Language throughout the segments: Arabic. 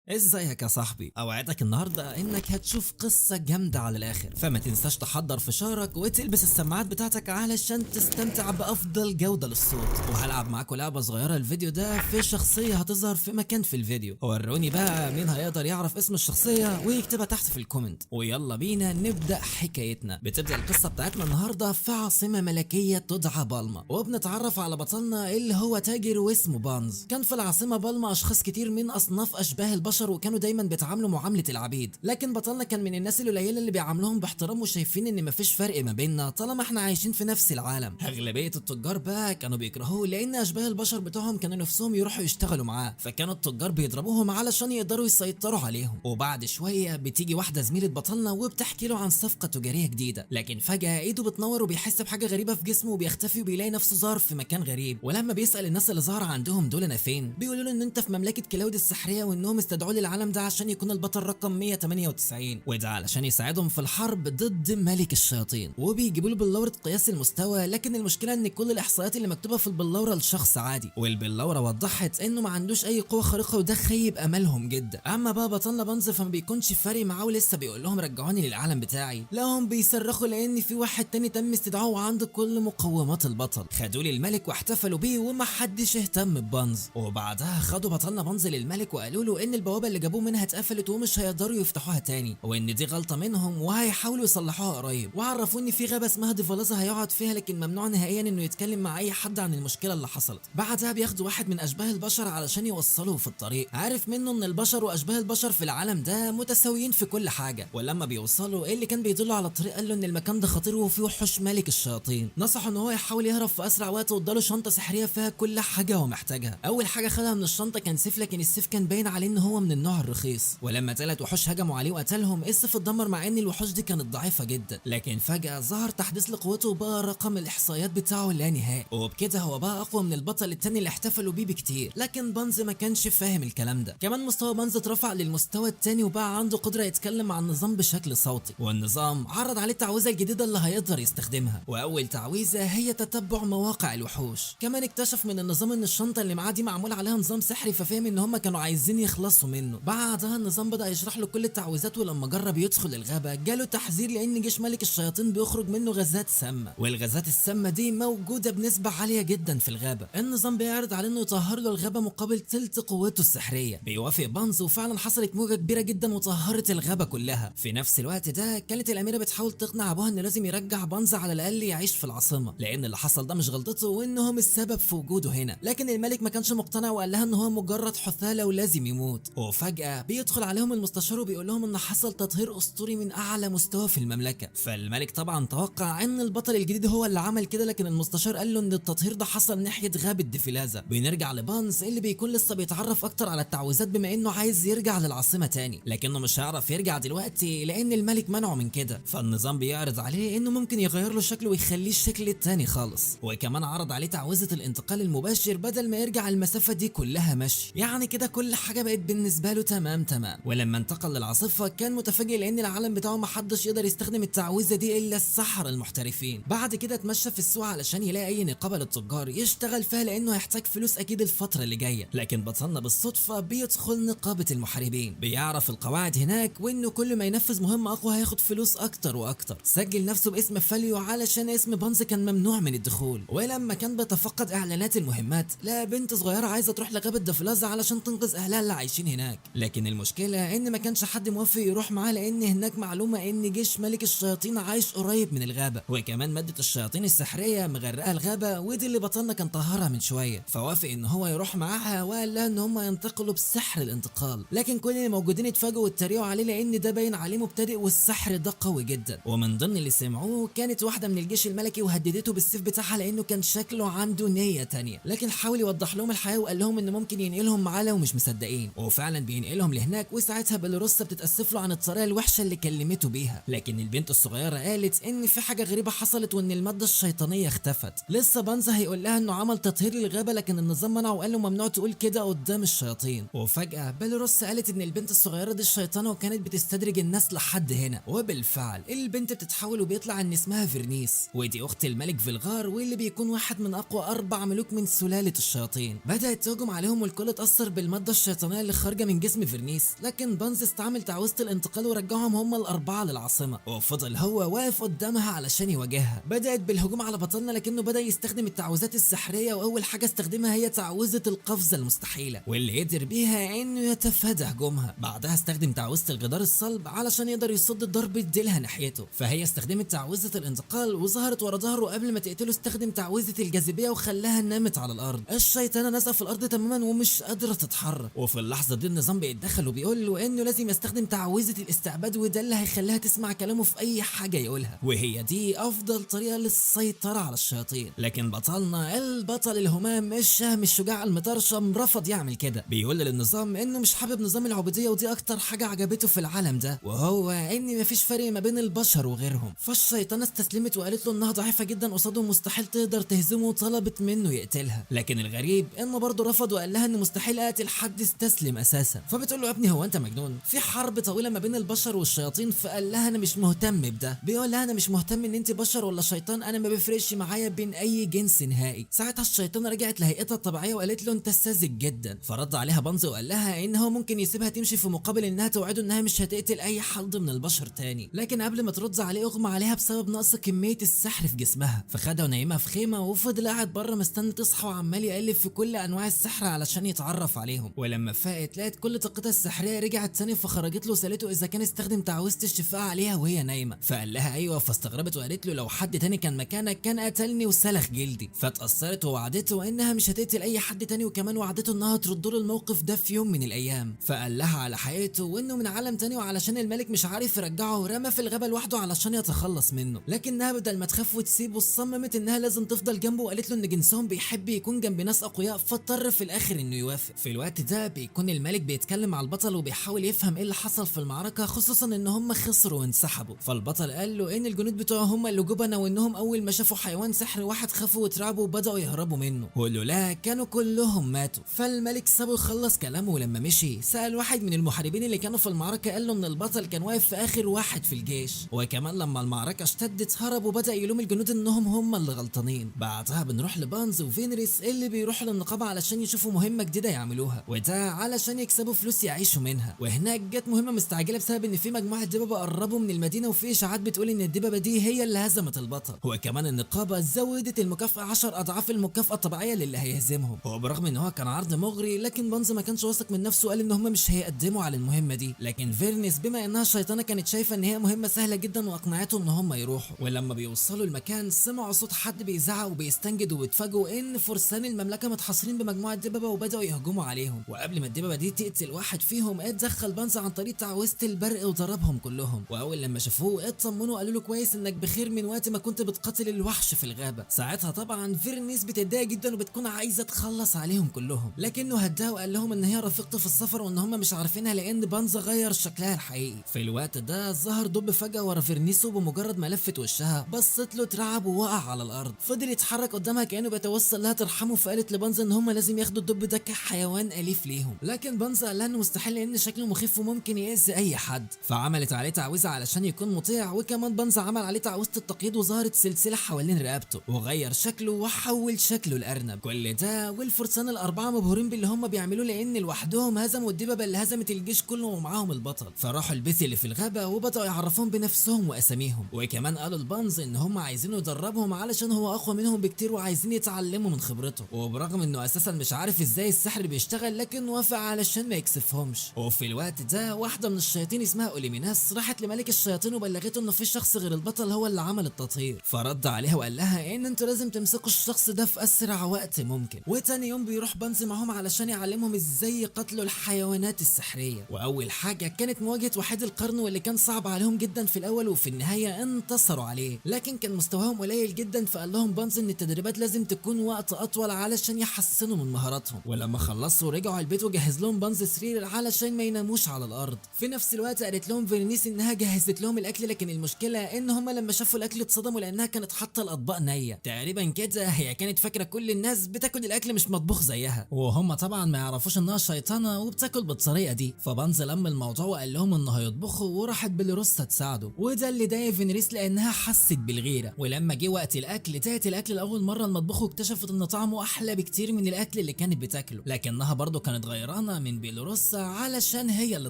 ازيك يا صاحبي؟ اوعدك النهارده انك هتشوف قصه جامده على الاخر، فما تنساش تحضر فشارك وتلبس السماعات بتاعتك علشان تستمتع بافضل جوده للصوت. وهلعب معاكم لعبه صغيره الفيديو ده في شخصيه هتظهر في مكان في الفيديو. وروني بقى مين هيقدر يعرف اسم الشخصيه ويكتبها تحت في الكومنت، ويلا بينا نبدا حكايتنا. بتبدا القصه بتاعتنا النهارده في عاصمه ملكيه تدعى بالما، وبنتعرف على بطلنا اللي هو تاجر واسمه بانز. كان في العاصمه بالما اشخاص كتير من اصناف اشباه البشر وكانوا دايما بيتعاملوا معامله العبيد، لكن بطلنا كان من الناس القليله اللي بيعاملوهم باحترام وشايفين ان مفيش فرق ما بيننا طالما احنا عايشين في نفس العالم. اغلبيه التجار بقى كانوا بيكرهوه لان اشباه البشر بتوعهم كانوا نفسهم يروحوا يشتغلوا معاه، فكانوا التجار بيضربوهم علشان يقدروا يسيطروا عليهم. وبعد شويه بتيجي واحده زميله بطلنا وبتحكي له عن صفقه تجاريه جديده، لكن فجاه ايده بتنور وبيحس بحاجه غريبه في جسمه وبيختفي وبيلاقي نفسه ظهر في مكان غريب. ولما بيسال الناس اللي ظهر عندهم دول انا فين، بيقولوا له ان انت في مملكه كلاود السحريه وانهم استدعوا للعالم ده عشان يكون البطل رقم 198، وده علشان يساعدهم في الحرب ضد ملك الشياطين. وبيجيبوا له بلوره قياس المستوى، لكن المشكله ان كل الاحصائيات اللي مكتوبه في البلوره لشخص عادي، والبلوره وضحت انه ما عندوش اي قوه خارقه، وده خيب املهم جدا. اما بقى بطلنا بنز فما بيكونش فارق معاه ولسه بيقول لهم رجعوني للعالم بتاعي، لهم بيصرخوا لان في واحد تاني تم استدعائه وعنده كل مقومات البطل. خدوه للملك واحتفلوا بيه ومحدش اهتم ببنز. وبعدها خدوا بطلنا بنز للملك وقالوا له ان البوابه اللي جابوه منها اتقفلت ومش هيقدروا يفتحوها تاني، وان دي غلطه منهم وهيحاولوا يصلحوها قريب. وعرفوا ان في غابه اسمها ديفالازا هيقعد فيها، لكن ممنوع نهائيا انه يتكلم مع اي حد عن المشكله اللي حصلت. بعدها بياخدوا واحد من اشباه البشر علشان يوصلوه في الطريق، عارف منه ان البشر واشباه البشر في العالم ده متساويين في كل حاجه. ولما بيوصلوا اللي كان بيدله على الطريق قال له ان المكان ده خطير وفيه وحوش ملك الشياطين. نصحه ان هو يحاول يهرب في اسرع وقت واداله شنطه سحريه فيها كل حاجه هو محتاجها. اول حاجه خدها من الشنطه كان سيف، لكن السيف كان باين عليه ان هو من النوع الرخيص. ولما 3 وحوش هجموا عليه وقتلهم السيف اتدمر، مع ان الوحوش دي كانت ضعيفه جدا. لكن فجاه ظهر تحديث لقوته وبقى رقم الاحصائيات بتاعه لا نهائي، وبكده هو بقى اقوى من البطل التاني اللي احتفلوا بيه بكتير. لكن بانز ما كانش فاهم الكلام ده. كمان مستوى بانز اترفع للمستوى التاني وبقى عنده قدره يتكلم مع النظام بشكل صوتي، والنظام عرض عليه التعويذه الجديده اللي هيقدر يستخدمها. واول تعويذه هي تتبع مواقع الوحوش. كمان اكتشف من النظام ان الشنطه اللي معاه دي معمول عليها نظام سحري، ففهم ان هم كانوا عايزين يخلصوا منه. بعدها النظام بدا يشرح له كل التعويذات، ولما جرب يدخل الغابه جاله تحذير لان جيش ملك الشياطين بيخرج منه غازات سامه، والغازات السامه دي موجوده بنسبه عاليه جدا في الغابه. النظام بيعرض عليه انه يطهر له الغابه مقابل تلت قوته السحريه. بيوافق بانز وفعلا حصلت موجه كبيره جدا وطهرت الغابه كلها. في نفس الوقت ده كانت الاميره بتحاول تقنع ابوها انه لازم يرجع بانز على الاقل يعيش في العاصمه، لان اللي حصل ده مش غلطته وانهم السبب في وجوده هنا. لكن الملك ما كانش مقتنع وقال لها ان هو مجرد حثاله ولازم يموت. وفجاه بيدخل عليهم المستشار وبيقول لهم ان حصل تطهير اسطوري من اعلى مستوى في المملكه. فالملك طبعا توقع ان البطل الجديد هو اللي عمل كده، لكن المستشار قال له ان التطهير ده حصل ناحيه غابه ديفيلازا. بنرجع لبانز اللي بيكون لسه بيتعرف اكتر على التعويذات بما انه عايز يرجع للعاصمه تاني، لكنه مش هيعرف يرجع دلوقتي لان الملك منعه من كده. فالنظام بيعرض عليه انه ممكن يغير له شكله ويخليه الشكل التاني خالص، وكمان عرض عليه تعويذه الانتقال المباشر بدل ما يرجع المسافه دي كلها مشي. يعني كده كل حاجه بقت بالنسبه له تمام. ولما انتقل للعاصفه كان متفاجئ لان العالم بتاعه محدش يقدر يستخدم التعويذه دي الا السحرة المحترفين. بعد كده اتمشى في السوق علشان يلاقي اي نقابه للتجار يشتغل فيها لانه هيحتاج فلوس اكيد الفتره اللي جايه. لكن بطلنا بالصدفه بيدخل نقابه المحاربين، بيعرف القواعد هناك وانه كل ما ينفذ مهمه اقوى هياخد فلوس اكتر واكتر. سجل نفسه باسم فاليو علشان اسم بانز كان ممنوع من الدخول. ولما كان بيتفقد اعلانات المهمات لقى بنت صغيره عايزه تروح لغابه دفلازا علشان تنقذ اهلها اللي عايشين هناك، لكن المشكله ان ما كانش حد موافق يروح معاه لان هناك معلومه ان جيش ملك الشياطين عايش قريب من الغابه، وكمان ماده الشياطين السحريه مغرقه الغابه ودي اللي بطلنا كان طهرها من شويه. فوافق ان هو يروح معاها وقال لها ان هم ينتقلوا بسحر الانتقال. لكن كل اللي موجودين اتفاجئوا واتريقوا عليه لان ده باين عليه مبتدئ والسحر ده قوي جدا. ومن ضمن اللي سمعوه كانت واحده من الجيش الملكي وهددته بالسيف بتاعها لانه كان شكله عنده نيه تانية، لكن حاول يوضح لهم الحياه وقال لهم ان ممكن ينقلهم معاه لو مش مصدقين. وفعلا بينقلهم لهناك، وساعتها بيلاروسا بتتاسف له عن الطريقه الوحشه اللي كلمته بيها. لكن البنت الصغيره قالت ان في حاجه غريبه حصلت وان الماده الشيطانيه اختفت. لسه بانزا هيقول لها انه عمل تطهير للغابه، لكن النظام منعه وقال له ممنوع تقول كده قدام الشياطين. وفجاه بيلاروسا قالت ان البنت الصغيره دي الشيطانه وكانت بتستدرج الناس لحد هنا. وبالفعل البنت بتتحول وبيطلع ان اسمها فيرنيس، ودي اخت الملك فيلغار واللي بيكون واحد من اقوى 4 ملوك من سلاله الشياطين. بدات تهجم عليهم والكل اتاثر بالماده الشيطانيه اللي خرجت خارجه من جسم فيرنيس، لكن بانز استعمل تعويذه الانتقال ورجعهم هم الاربعه للعاصمه، وفضل هو واقف قدامها علشان يواجهها. بدات بالهجوم على بطلنا لكنه بدا يستخدم التعويذات السحريه، واول حاجه استخدمها هي تعويذه القفزه المستحيله واللي قدر بيها انه يتفادى هجومها. بعدها استخدم تعويذه الجدار الصلب علشان يقدر يصد ضربه ديلها ناحيته، فهي استخدمت تعويذه الانتقال وظهرت ورا ظهره. قبل ما تقتله استخدم تعويذه الجاذبيه وخلاها نامت على الارض. الشيطانه نازله في الارض تماما ومش قادره تتحرك، وفي اللحظه دي النظام بيتدخل وبيقول له انه لازم يستخدم تعويذه الاستعباد، وده اللي هيخليها تسمع كلامه في اي حاجه يقولها، وهي دي افضل طريقه للسيطره على الشياطين. لكن بطلنا البطل الهمام الشهم الشجاع المطرشم رفض يعمل كده. بيقول للنظام انه مش حابب نظام العبوديه، ودي اكتر حاجه عجبته في العالم ده، وهو ان مفيش فرق ما بين البشر وغيرهم. فالشيطانه استسلمت وقالت له انها ضعيفه جدا قصاده ومستحيل تقدر تهزمه، وطلبت منه يقتلها. لكن الغريب انه برضه رفض وقال لها ان مستحيل اقتل حد استسلم اساسا. فبتقول له يا ابني هو انت مجنون؟ في حرب طويله ما بين البشر والشياطين. فقال لها انا مش مهتم بده. بيقول لها انا مش مهتم ان انت بشر ولا شيطان، انا ما بيفرقش معايا بين اي جنس نهائي. ساعتها الشيطانه رجعت لهيئتها الطبيعيه وقالت له انت ساذج جدا. فرد عليها بانز وقال لها ان هو ممكن يسيبها تمشي في مقابل انها توعده انها مش هتقتل اي حد من البشر تاني. لكن قبل ما ترد عليه اغمى عليها بسبب نقص كميه السحر في جسمها، فخدها ونيمها في خيمه وفضل قاعد بره مستني تصحى وعمال يقلب في كل انواع السحر علشان يتعرف عليهم. ولما فاقت لقت كل طاقتها السحريه رجعت تاني، فخرجت له وسالته اذا كان استخدم تعويذه الشفاء عليها وهي نايمه. فقال لها ايوه. فاستغربت وقالت له لو حد تاني كان مكانك كان قتلني وسلخ جلدي. فاتأثرت ووعدته انها مش هتقتل اي حد تاني، وكمان وعدته انها ترد له الموقف ده في يوم من الايام. فقال لها على حقيقته وانه من عالم تاني، وعلشان الملك مش عارف يرجعه رمى في الغابه لوحده علشان يتخلص منه. لكنها بدل ما تخاف وتسيبه صممت انها لازم تفضل جنبه، وقالت له ان جنسهم بيحب يكون جنب ناس اقوياء، فاضطر في الاخر انه يوافق. في الوقت ده بيكون الملك بيتكلم مع البطل وبيحاول يفهم ايه اللي حصل في المعركه، خصوصا ان هم خسروا وانسحبوا. فالبطل قال له ان الجنود بتوعه هم اللي جبنه، وانهم اول ما شافوا حيوان سحر واحد خافوا واترعبوا وبداوا يهربوا منه، ولولا كانوا كلهم ماتوا. فالملك سابه يخلص كلامه، ولما مشي سأل واحد من المحاربين اللي كانوا في المعركه قال له ان البطل كان واقف في اخر واحد في الجيش، وكمان لما المعركه اشتدت هرب وبدا يلوم الجنود انهم هم اللي غلطانين. بعدها بنروح لبانز وفينريس اللي بيروحوا للنقابه علشان يشوفوا مهمه جديده يعملوها، وده علشان يكسبوا فلوس يعيشوا منها. وهناك جت مهمه مستعجله بسبب ان في مجموعه دبابه قربوا من المدينه، وفي اشاعات بتقول ان الدبابه دي هي اللي هزمت البطل. وكمان النقابه زودت المكافاه 10 اضعاف المكافاه الطبيعيه للي هيهزمهم. وبرغم ان هو كان عرض مغري، لكن بانز ما كانش واثق من نفسه وقال ان هم مش هيقدموا على المهمه دي. لكن فيرنيس بما انها شيطانه كانت شايفه ان هي مهمه سهله جدا واقنعته ان هم يروحوا. ولما بيوصلوا المكان سمعوا صوت حد بيزعق وبيستنجد، واتفاجئوا ان فرسان المملكه متحاصرين بمجموعه دبابه وبداوا يهجموا عليهم. وقبل ما الدبابه دي تقتل واحد فيهم اتدخل بانز عن طريق تعويذه البرق وضربهم كلهم. واول لما شافوه اطمنوا قالوا له كويس انك بخير من وقت ما كنت بتقاتل الوحش في الغابه. ساعتها طبعا فيرنيس بتتضايق جدا وبتكون عايزه تخلص عليهم كلهم، لكنه هداها وقال لهم ان هي رفيقته في السفر وان هم مش عارفينها لان بانز غير شكلها الحقيقي. في الوقت ده ظهر دب فجاه ورا فيرنيس، وبمجرد ما لفت وشها بصت له اترعب ووقع على الارض. فضل يتحرك قدامها كانه بيتوسل لها ترحمه، فقالت لبانز ان هم لازم ياخدوا الدب ده كحيوان اليف ليهم. لكن بانز قال لها انه مستحيل لان شكله مخيف وممكن يأذي اي حد. فعملت عليه تعويذه علشان يكون مطيع، وكمان بانز عمل عليه تعويذه التقييد وظهرت سلسله حوالين رقبته وغير شكله وحول شكله لارنب. كل ده والفرسان الاربعه مبهورين باللي هم بيعملوه لان لوحدهم هزموا الدببه اللي هزمت الجيش كله ومعاهم البطل. فراحوا البيت اللي في الغابه وبداوا يعرفوهم بنفسهم واساميهم، وكمان قالوا لبانز ان هم عايزينه يدربهم علشان هو اقوى منهم بكتير وعايزين يتعلموا من خبرته. وبرغم انه اساسا مش عارف ازاي السحر بيشتغل لكن وافق علشان ما يكسفهمش. وفي الوقت ده واحده من الشياطين اسمها اوليميناس راحت لملك الشياطين وبلغته انه في شخص غير البطل هو اللي عمل التطهير. فرد عليها وقال لها ان انتوا لازم تمسكوا الشخص ده في اسرع وقت ممكن. وتاني يوم بيروح بانز معاهم علشان يعلمهم ازاي يقتلوا الحيوانات السحريه. واول حاجه كانت مواجهه وحيد القرن واللي كان صعب عليهم جدا في الاول، وفي النهايه انتصروا عليه لكن كان مستواهم قليل جدا. فقال لهم بانز ان التدريبات لازم تكون وقت اطول علشان يحسنوا من مهاراتهم. ولما خلصوا رجعوا البيت وجهز لهم بانز سرير علشان ما يناموش على الارض. في نفس الوقت قالت لهم فيرنيس انها جهزت لهم الاكل، لكن المشكله ان هم لما شافوا الاكل اتصدموا لانها كانت حاطه الاطباق نيه تقريبا كده. هي كانت فاكره كل الناس بتاكل الاكل مش مطبوخ زيها، وهم طبعا ما يعرفوش انها شيطانه وبتاكل بالطريقه دي. فبانز لم الموضوع وقال لهم انه هيطبخوا، وراحت بيلروسا تساعده، وده اللي ضايق فينريس لانها حست بالغيره. ولما جه وقت الاكل تاكل الاكل لاول مره المطبخ واكتشفت ان طعمه احلى بكتير من الاكل اللي كانت بتاكله، لكنها برضه كانت غيرانه من بيلاروسا علشان هي اللي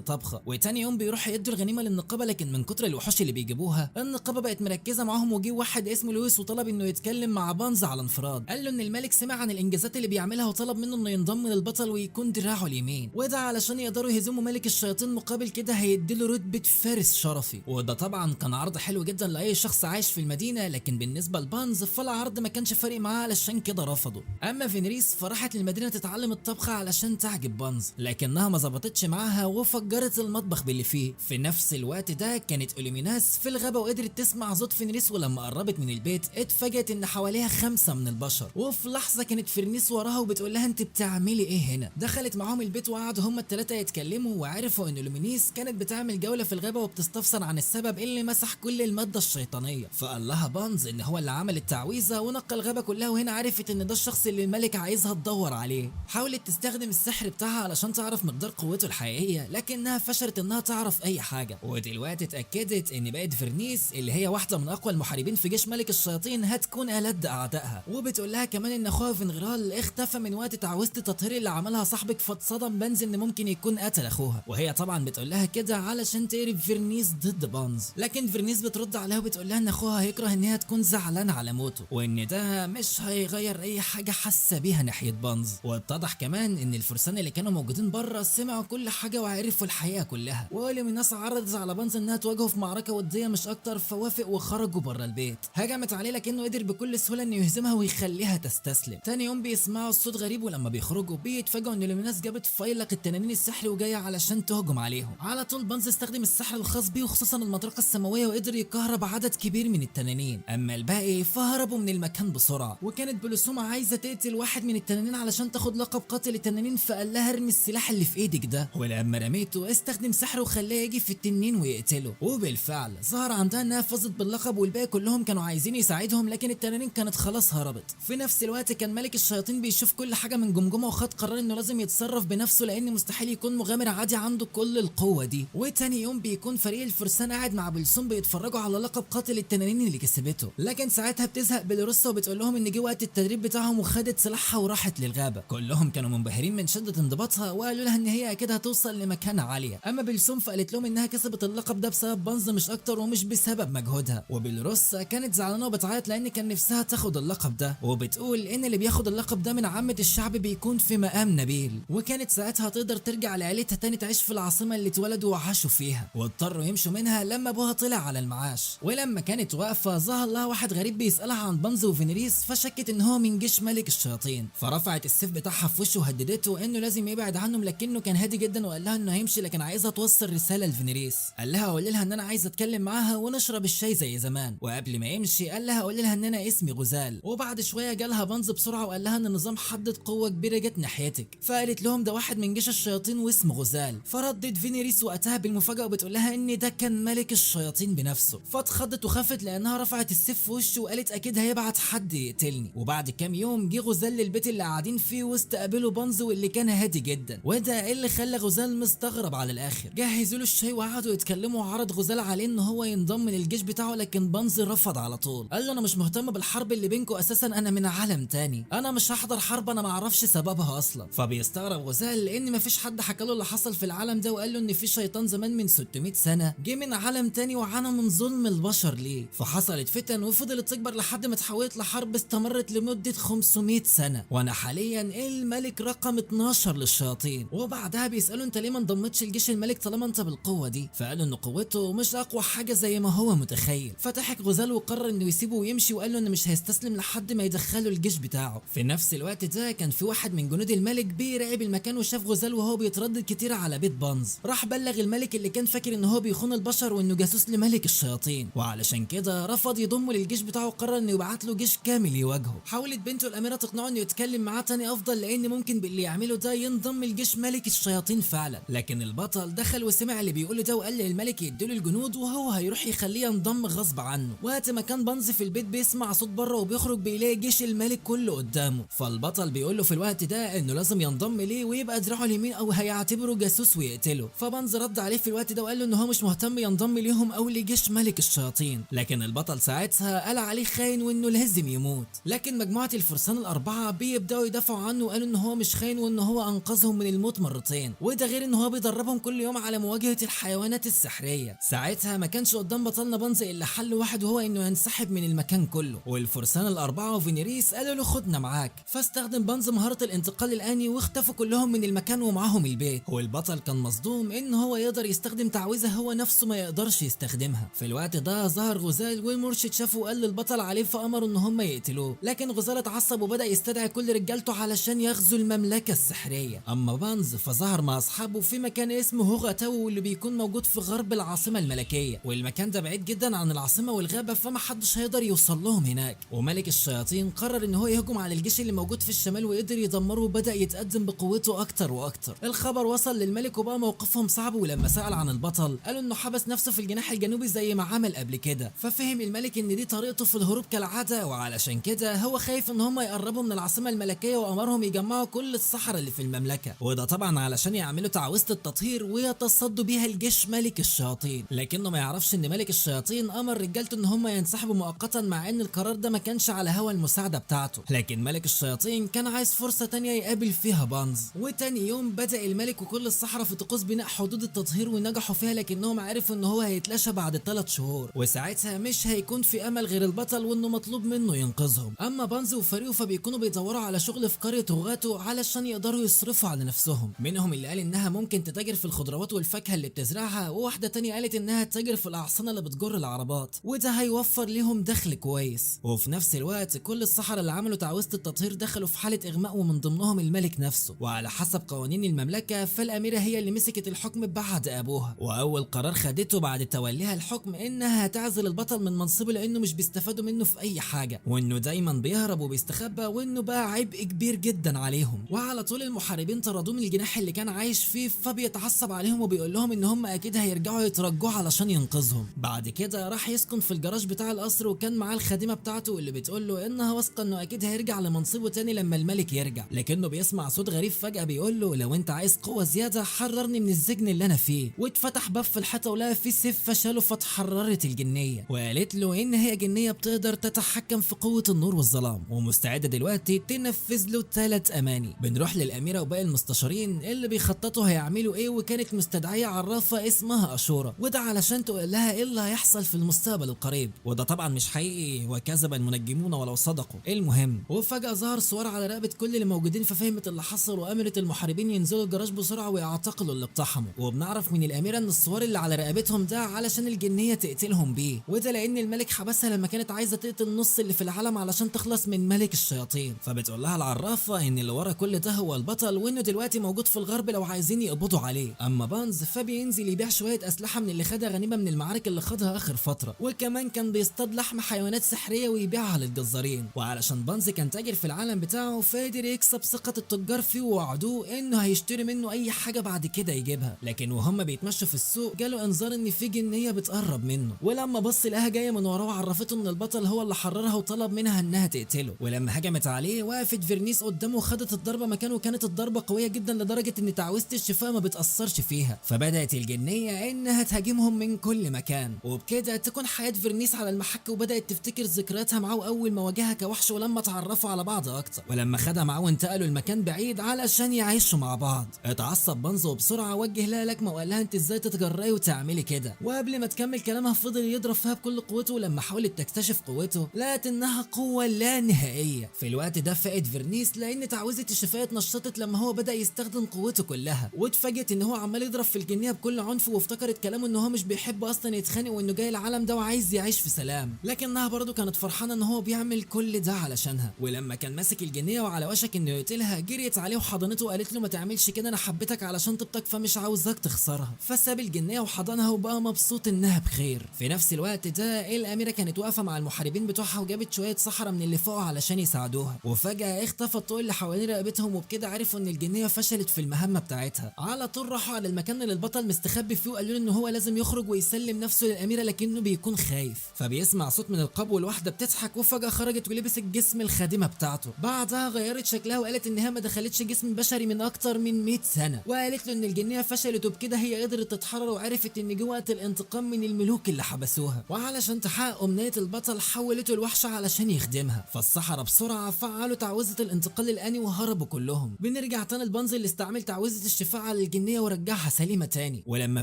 طبخه. وتاني يوم بيروحوا يدوا الغنيمه للنقابه، لكن من كتر الوحوش اللي بيجيبوها النقابه بقت مركزه معاهم، وجي واحد اسمه لويس وطلب انه يتكلم مع بانز على انفراد. قال له ان الملك سمع عن الانجازات اللي بيعملها وطلب منه انه ينضم للبطل ويكون دراعه اليمين، وده علشان يقدروا يهزموا ملك الشياطين، مقابل كده هيديله رتبه فارس شرفي. وده طبعا كان عرض حلو جدا لاي شخص عايش في المدينه، لكن بالنسبه لبانز فالعرض ما كانش فارق معاه علشان كده رفضه. اما فينريس فراحت للمدينه تتعلم الطبخ علشان تعجب بانز، لكنها ما ظبطتش معاها وفجرت المطبخ باللي فيه. في نفس الوقت ده كانت اوليميناس في الغابه وقدرت تسمع صوت فينريس، ولما قربت من البيت اتفاجئت ان حواليها 5 من البشر، وفي لحظه كانت فينريس وراها وبتقول لها انت بتعملي ايه هنا. دخلت معاهم البيت وقعدوا هما الثلاثه يتكلموا، وعرفوا ان اوليمينيس كانت بتعمل جوله في الغابه وبتستفسر عن السبب اللي مسح كل الماده الشيطانيه. فقال لها بانز ان هو اللي عمل التعويذه ونقى الغابه كلها، وهنا عرفت ان ده الشخص اللي الملك عايزها تدور عليه. حاولت تستخدم السحر بتاعها علشان تعرف مقدار قوته الحقيقيه، لكنها فشلت انها تعرف اي حاجه. ودلوقتي اتاكدت ان بقت فيرنيس اللي هي واحده من اقوى المحاربين في جيش ملك الشياطين هتكون ألد اعدائها. وبتقول لها كمان ان اخوها فينغرال اختفى من وقت تعويذه التطهير اللي عملها صاحبك، فاتصدم بانز ان ممكن يكون قتل اخوها، وهي طبعا بتقول لها كده علشان تقرب فيرنيس ضد بانز. لكن فيرنيس بترد عليها وبتقول لها ان اخوها هيكره ان هي تكون زعلانه على موته، وان ده مش هيغير اي حاجه حاسه بيها ناحيه بانز. واتضح كمان ان الفرسان اللي كانوا موجودين بره سمعوا كل حاجه وعرفوا الحقيقه كلها، واوليميناس عرضت على بانز انها تواجهه في معركه وديه مش اكتر، فوافق وخرجوا بره البيت. هجمت عليه لكنه قدر بكل سهوله انه يهزمها ويخليها تستسلم. تاني يوم بيسمعوا الصوت غريب، ولما بيخرجوا بيتفاجئوا ان اوليميناس جابت فيلق التنانين السحري وجايه علشان تهجم عليهم. على طول بانز استخدم السحر الخاص بيه وخصوصا المطرقه السماويه، وقدر يكهرب عدد كبير من التنانين. اما الباقي فهربوا من المكان بسرعه. وكانت بلوسوما عايزه تقتل واحد من التنانين علشان تاخد لقب قاتل التنانين، فقال لها ارمي السلاح اللي في ايدك ده، ولما رميته استخدم سحره وخلاه يجي في التنين ويقتله. وبالفعل ظهر عندها انها فازت باللقب، والباقي كلهم كانوا عايزين يساعدهم، لكن التنانين كانت خلاص هربت. في نفس الوقت كان ملك الشياطين بيشوف كل حاجه من جمجمه، وخد قرار انه لازم يتصرف بنفسه لان مستحيل يكون مغامر عادي عنده كل القوه دي. وتاني يوم بيكون فريق الفرسان قاعد مع بلسوم بيتفرجوا على لقب قاتل التنانين اللي كسبته، لكن ساعتها بتزهق بيلاروسا وبتقول لهم ان جه وقت التدريب بتاعهم، وخدت سلاحها وراحت للغابه. كلهم كانوا منبهرين من شده انضباطها، وقالوا لها ان هي اكيد هتوصل لمكانه عاليه. اما بلسوم فقالت لهم انها كسبت اللقب ده بسبب بانز مش اكتر ومش بسبب مجهودها. وبيلاروسا كانت زعلانه وبتعيط لان كان نفسها تاخد اللقب ده، وبتقول ان اللي بياخد اللقب ده من عامه الشعب بيكون في مقام نبيل، وكانت ساعتها تقدر ترجع لعيلتها تاني تعيش في العاصمه اللي اتولدوا وعاشوا فيها، واضطروا يمشوا منها لما ابوها طلع على المعاش. ولما كانت واقفه ظهر لها واحد غريب بيسالها عن بانز وفينريس، فشكت ان هو من جيش ملك الشياطين، فرفعت السيف بتاعها في وشه وهددته انه لازم يبعد عنهم، لكنه كان هادي جدا وقال لها انه هيمشي، لكن عايزها توصل رساله لفينريس. قال لها قولي لها ان انا عايز اتكلم معاها ونشرب الشاي زي زمان. وقبل ما يمشي قال لها قولي لها ان انا اسمي غزال. وبعد شويه جالها بانز بسرعه وقال لها ان النظام حدد قوه كبيره جت ناحيتك، فقالت لهم ده واحد من جيش الشياطين واسمه غزال. فردت فينيريس وقتها بالمفاجاه وبتقول لها ان ده كان ملك الشياطين بنفسه، فاتخضت وخافت لانها رفعت السيف في وشه وقالت اكيد هيبعت حد يقتلني. وبعد كام يوم جه غزال للبيت اللي قاعدين فيه واستقبلوا بانز واللي كان هادي جدا، وده اللي خلى غزال مستغرب على الاخر. جهزوا له الشاي وقعدوا يتكلموا، وعرض غزال عليه ان هو ينضم للجيش بتاعه، لكن بانز رفض على طول. قال له انا مش مهتم بالحرب اللي بينكم، اساسا انا من عالم تاني، انا مش هحضر حرب انا ما اعرفش سببها اصلا. فبيستغرب غزال لان مفيش حد حكى له اللي حصل في العالم ده، وقال له ان في شيطان زمان من 600 سنه جه من عالم تاني وعانى من ظلم البشر ليه، فحصلت فتن وفضلت تكبر لحد ما اتحولت لحرب استمرت لمده 500 سنه، وانا حاليا الملك رقم 12 للشياطين. وبعدها بيسالوا انت ليه ما انضمتش لجيش الملك طالما انت بالقوه دي، فقالوا ان قوته مش اقوى حاجه زي ما هو متخيل. فضحك غزال وقرر انه يسيبه ويمشي، وقال له انه مش هيستسلم لحد ما يدخله الجيش بتاعه. في نفس الوقت ده كان في واحد من جنود الملك بيراقب المكان وشاف غزال وهو بيتردد كتير على بيت بانز، راح بلغ الملك اللي كان فاكر ان هو بيخون البشر وانه جاسوس لملك الشياطين، وعلشان كده رفض يضمه للجيش بتاعه وقرر انه يبعت له جيش كامل يواجهه. حاولت بنته الاميره تقنعه انه يتكلم معاه تاني افضل، لان ممكن باللي يعمله ده ينضم لجيش ملك الشياطين فعلا، لكن البطل دخل وسمع اللي بيقوله ده وقال للملك يديله الجنود وهو هيروح يخليه ينضم غصب عنه. وقت ما كان بانز في البيت بيسمع صوت بره وبيخرج بيلاقي جيش الملك كله قدامه، فالبطل بيقول له في الوقت ده انه لازم ينضم ليه ويبقى دراعه اليمين او هيعتبره جاسوس ويقتله. فبانز رد عليه في الوقت ده وقال له ان هو مش مهتم ينضم ليهم او لجيش ملك الشياطين، لكن البطل ساعتها قال عليه خاين وانه لازم يموت. لكن مجموعه الفرسان الاربعه بيبداوا يدافعوا عنه وقالوا ان هو مش خاين وان هو انقذهم من من الموت مرتين، وده غير ان هو بيدربهم كل يوم على مواجهة الحيوانات السحرية. ساعتها ما كانش قدام بطلنا بانز الا حل واحد، وهو انه ينسحب من المكان كله، والفرسان الاربعة وفينيريس قالوا له خدنا معاك، فاستخدم بانز مهارة الانتقال الآني واختفوا كلهم من المكان ومعاهم البيت. والبطل كان مصدوم ان هو يقدر يستخدم تعويذة هو نفسه ما يقدرش يستخدمها. في الوقت ده ظهر غزال، والمرشد شافه وقال للبطل عليه فامروا ان هم يقتلوه، لكن غزال اتعصب وبدأ يستدعي كل رجالته علشان يغزو المملكة السحرية. اما بانز فظهر مع اصحابه في مكان اسمه هوغاتاو، واللي بيكون موجود في غرب العاصمة الملكية، والمكان ده بعيد جدا عن العاصمة والغابة، فما حدش هيقدر يوصل لهم هناك. وملك الشياطين قرر ان هو يهجم على الجيش اللي موجود في الشمال وقدر يدمره، وبدأ يتقدم بقوته اكتر واكتر. الخبر وصل للملك وبقى موقفهم صعب، ولما سأل عن البطل قالوا انه حبس نفسه في الجناح الجنوبي زي ما عمل قبل كده. ففهم الملك ان دي طريقته في الهروب كالعادة، وعلشان كده هو خايف ان هم يقربوا من العاصمة الملكية، وامرهم يجمعوا كل السحرة اللي في المملكة، وده طبعا علشان يعملوا تعويذة التطهير ويتصدوا بيها الجيش ملك الشياطين. لكنه ما يعرفش ان ملك الشياطين امر رجالته ان هم ينسحبوا مؤقتا، مع ان القرار ده ما كانش على هوا المساعدة بتاعته. لكن ملك الشياطين كان عايز فرصة تانية يقابل فيها بانز. وتاني يوم بدأ الملك وكل السحرة في طقوس بناء حدود التطهير ونجحوا فيها، لكنهم عرفوا ان هو هيتلاشى بعد 3 شهور، وساعتها مش هيكون في امل غير البطل، وانه مطلوب منه ينقذهم. اما بانز وفريقه فبيكونوا بيدوروا على شغل في قرية هوغاتو علشان يقدروا يصرفوا على نفسهم. منهم اللي قال انها ممكن تتاجر في الخضروات والفاكهة اللي بتزرعها، وواحدة تانية قالت انها تتاجر في الاغصنة اللي بتجر العربات، وده هيوفر ليهم دخل كويس. وفي نفس الوقت كل السحرة اللي عملوا تعويذة التطهير دخلوا في حالة اغماء، ومن ضمنهم الملك نفسه. وعلى حسب قوانين المملكة فالاميرة هي اللي مسكت الحكم بعد ابوها، واول قرار خدته بعد توليها الحكم انها هتعزل البطل من منصبه، لانه مش بيستفادوا منه في اي حاجة، وانه دايما بيهرب وبيستخبى، وانه بقى عبء كبير جدا عليهم. وعلى طول المحاربين طردوه من الجناح اللي كان عايش فيه، فبيتعصب عليهم وبيقول لهم ان هم اكيد هيرجعوا يترجوه علشان ينقذهم. بعد كده راح يسكن في الجراج بتاع القصر، وكان معاه الخادمة بتاعته اللي بتقول له انها واثقة انه اكيد هيرجع لمنصبه تاني لما الملك يرجع. لكنه بيسمع صوت غريب فجأة بيقول له لو انت عايز قوة زيادة حررني من السجن اللي انا فيه. واتفتح باب في الحيطة ولقى فيه سيف فشاله، فتحررت الجنية وقالت له ان هي جنية بتقدر تتحكم في قوة النور والظلام، ومستعدة دلوقتي تنفذ له 3 اماني. بنروح للاميرة وباقي المستشارين اللي بيخططوا هيعملوا ايه، وكانت مستدعية عرافة اسمها اشورة، وده علشان تقول لها ايه اللي هيحصل في المستقبل القريب، وده طبعا مش حقيقي وكذب المنجمون ولو صدقوا. المهم وفجأة ظهر سوار على رقبة كل اللي موجودين، ففهمت اللي حصل وامرت المحاربين ينزلوا الجراج بسرعة ويعتقلوا اللي اقتحموا. وبنعرف من الاميرة ان السوار اللي على رقبتهم ده علشان الجنية تقتلهم بيه، وده لان الملك حبسها لما كانت عايزة تقتل نص اللي في العالم علشان تخلص من ملك الشياطين. فبتقول لها العرافة ان اللي ورا كل ده هو البطل، وانه دلوقتي موجود في الغرب لو عايزين يقبضوا عليه. اما بانز فبينزل يبيع شوية اسلحة من اللي خدها غنيمة من المعارك اللي خدها اخر فترة، وكمان كان بيصطاد لحم حيوانات سحرية ويبيعها للجزارين. وعلشان بانز كان تاجر في العالم بتاعه فقدر يكسب ثقة التجار فيه، ووعدوه انه هيشتري منه اي حاجة بعد كده يجيبها. لكن وهم بيتمشوا في السوق جاله انذار ان في جنية بتقرب منه، ولما بص لقاها جاية من وراه وعرفته ان البطل هو اللي حررها وطلب منها انها تقتله. ولما هجمت عليه وقفت فيرنيس قدامه وخدت الضربة مكانه، وكانت الضربة قوية جدا لدرجة ان تعويذة الشفاء ما بتأثرش فيها. فبدأت الجنية انها تهاجمهم من كل مكان، وبكده تكون حياة فيرنيس على المحك، وبدأت تفتكر ذكرياتها معاه اول ما واجهها كوحش، ولما اتعرفوا على بعض اكتر، ولما خدها معاه وانتقلوا لمكان بعيد علشان يعيشوا مع بعض. اتعصب بانزو وبسرعة وجه لها لكمة وقال لها انت ازاي تتجرأي وتعملي كده، وقبل ما تكمل كلامها فضل يضرب فيها بكل قوته. ولما حاولت تكتشف قوته لقت انها قوة لا نهائية. في الوقت ده فقت فيرنيس لان تعويذة الشفاء اتنشطت لما هو بدأ يستخدم قوته كلها، واتفاجئت ان هو عمال يضرب في الجنية بكل عنف، وافتكرت كلامه ان هو مش بيحب اصلا يتخانق، وانه جاي العالم ده وعايز يعيش في سلام. لكنها برضه كانت فرحانة ان هو بيعمل كل ده علشانها. ولما كان ماسك الجنية وعلى وشك انه يقتلها جريت عليه وحضنته وقالت له ما تعملش كده، انا حبيتك علشان طيبتك فمش عاوزاك تخسرها. فساب الجنية وحضنها وبقى مبسوط انها بخير. في نفس الوقت ده الاميرة كانت واقفة مع المحاربين بتوعها وجابت شوية سحرة من اللي فوق علشان يساعدوها، وفجأة اختفى الطوق اللي حوالين رقبتهم، وبكده عرفوا ان الجنية فشلت في المهمة بتاعتها. على طول راحوا على المكان اللي البطل مستخبي فيه وقالوا له ان هو لازم يخرج ويسلم نفسه للاميرة، لكنه بيكون خايف. فبيسمع صوت من القبو الواحدة بتضحك، وفجأة خرجت ولبست جسم الخادمة بتاعته. بعدها غيرت شكلها وقالت انها ما دخلتش جسم بشري من اكتر من 100 سنة، وقالت له ان الجنية فشلت، وبكده هي قدرت تتحرر وعرفت ان جه وقت الانتقام من الملوك اللي حبسوها. وعلشان تحقق امنية البطل حولته الوحشة علشان يخدمها. فالسحرة بسرعة فعلوا تعويذة الانتقال الآني وهربوا كلهم. بنرجع تاني سأل بانز اللي استعمل تعويذة الشفاء على الجنية ورجعها سليمة تاني، ولما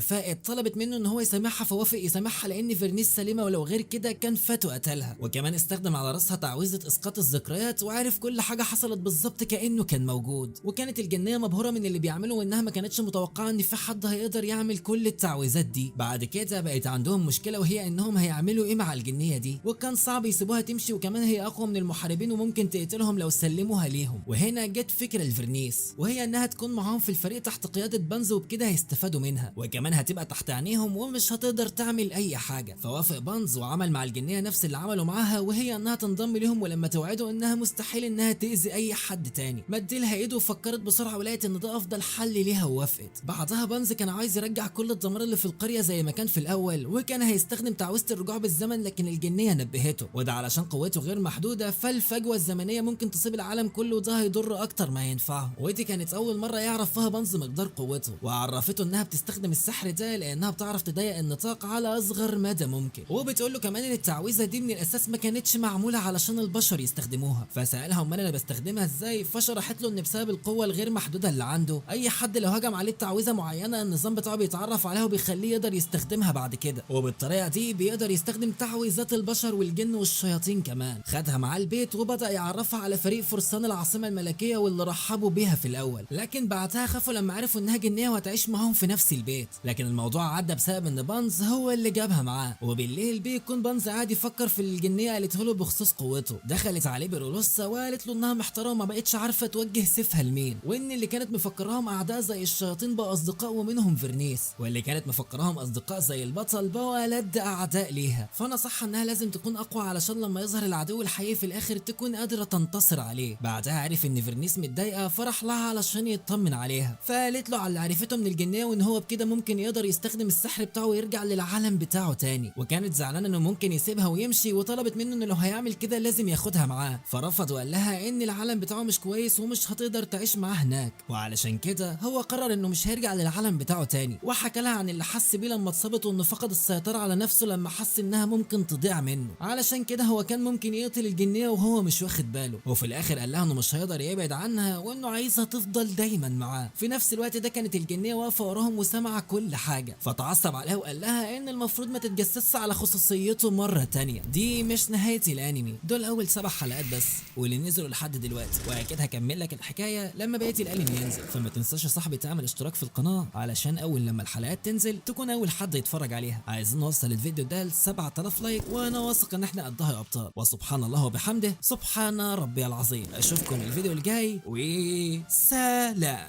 فاقت طلبت منه ان هو يسامحها فوافق يسامحها لان فيرنيس سليمة، ولو غير كده كان فاتو قتلها. وكمان استخدم على راسها تعويذة اسقاط الذكريات وعرف كل حاجة حصلت بالظبط كأنه كان موجود. وكانت الجنية مبهورة من اللي بيعمله وانها ما كانتش متوقعة ان في حد هيقدر يعمل كل التعويذات دي. بعد كده بقت عندهم مشكلة وهي انهم هيعملوا ايه مع الجنية دي، وكان صعب يسيبوها تمشي، وكمان هي اقوى من المحاربين وممكن تقتلهم لو سلموها ليهم. وهنا جت فكرة لفيرنيس وهي انها تكون معاهم في الفريق تحت قيادة بانز، وبكده هيستفادوا منها وكمان هتبقى تحت عينيهم ومش هتقدر تعمل اي حاجة. فوافق بانز وعمل مع الجنية نفس اللي عملوا معاها، وهي انها تنضم ليهم، ولما توعده انها مستحيل انها تأذي اي حد تاني مديلها ايده وفكرت بسرعة ولقيت ان ده افضل حل ليها ووافقت. بعدها بانز كان عايز يرجع كل الدمار اللي في القرية زي ما كان في الاول، وكان هيستخدم تعويذة الرجوع بالزمن، لكن الجنية نبهته وده علشان قوته غير محدودة، فالفجوة الزمنية ممكن تصيب العالم كله وده هيضر اكتر ما ينفعه. ودي كانت اول مرة يعرف فيها بانز مقدار قوته، وعرفته انها بتستخدم السحر ده لانها بتعرف تضيق النطاق على اصغر مدى ممكن. وبتقول له كمان ان التعويذة دي من الاساس ما كانتش معمولة علشان البشر يستخدموها. فسألها امال انا بستخدمها ازاي، فشرحت له ان بسبب القوة الغير محدودة اللي عنده اي حد لو هجم عليه تعويذة معينة النظام بتاعه بيتعرف عليها وبيخليه يقدر يستخدمها بعد كده، وبالطريقة دي بيقدر يستخدم تعويذات البشر والجن والشياطين كمان. خدها معاه البيت وبدأ يعرفها على فريق فرسان العاصمة الملكية واللي رحبوا بيها في الاول، لكن بعدها خافوا لما عرفوا انها جنية وهتعيش معاهم في نفس البيت. لكن الموضوع عدى بسبب ان بانز هو اللي جابها معاه. وبالليل بيكون بانز قاعد يفكر في الجنية قالته له بخصوص قوته. دخلت عليه بيرولوسا وقالت له انها محتاره وما بقتش عارفه توجه سيفها لمين، وان اللي كانت مفكراهم اعداء زي الشياطين بقى اصدقاء ومنهم فيرنيس، واللي كانت مفكراهم اصدقاء زي البطل بقى لد اعداء ليها. فنصحها انها لازم تكون اقوى علشان لما يظهر العدو الحقيقي في الاخر تكون قادره تنتصر عليه. بعدها عرف ان فيرنيس متضايقه فرح لها علشان يطمن عليها، فقالت له على اللي عرفته من الجنيه وان هو بكده ممكن يقدر يستخدم السحر بتاعه ويرجع للعالم بتاعه تاني. وكانت زعلانه انه ممكن يسيبها ويمشي، وطلبت منه انه لو هيعمل كده لازم ياخدها معاه، فرفض وقال لها ان العالم بتاعه مش كويس ومش هتقدر تعيش معاه هناك، وعلشان كده هو قرر انه مش هيرجع للعالم بتاعه تاني. وحكى لها عن اللي حس بيه لما اتصابت وانه فقد السيطره على نفسه لما حس انها ممكن تضيع منه، علشان كده هو كان ممكن يقتل الجنيه وهو مش واخد باله. وفي الاخر قال لها انه مش هيقدر يبعد عنها وانه عايزها تفضل دايما معاه. في نفس الوقت ده كانت الجنيه واقفه وراهم وسامعه كل حاجه، فتعصب عليها وقال لها ان المفروض ما تتجسسش على خصوصيته مره تانيه. دي مش نهايه الانمي، دول اول 7 حلقات بس واللي نزلوا لحد دلوقتي، واكيد هكمل لك الحكايه لما بقيه الانمي ينزل. فما تنساش يا صاحبي تعمل اشتراك في القناه علشان اول لما الحلقات تنزل تكون اول حد يتفرج عليها. عايزين نوصل الفيديو ده ل 7000 لايك وانا واثق ان احنا قدها يا ابطال. وسبحان الله وبحمده سبحان ربي العظيم. اشوفكم الفيديو الجاي وسلام.